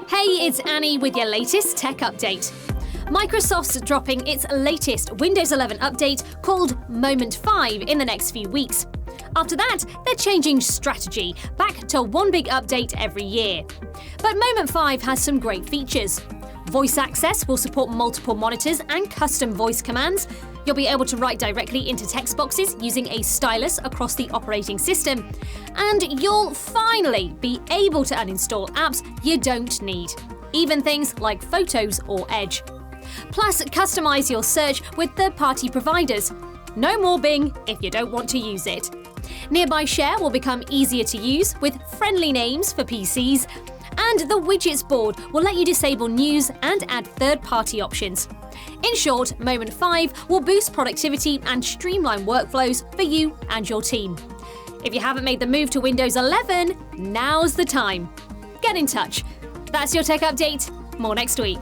Hey, it's Annie with your latest tech update. Microsoft's dropping its latest Windows 11 update called Moment 5 in the next few weeks. After that, they're changing strategy back to one big update every year. But Moment 5 has some great features. Voice access will support multiple monitors and custom voice commands. You'll be able to write directly into text boxes using a stylus across the operating system. And you'll finally be able to uninstall apps you don't need, even things like Photos or Edge. Plus, customize your search with third-party providers. No more Bing if you don't want to use it. Nearby Share will become easier to use with friendly names for PCs. And the widgets board will let you disable news and add third-party options. In short, Moment 5 will boost productivity and streamline workflows for you and your team. If you haven't made the move to Windows 11, now's the time. Get in touch. That's your tech update. More next week.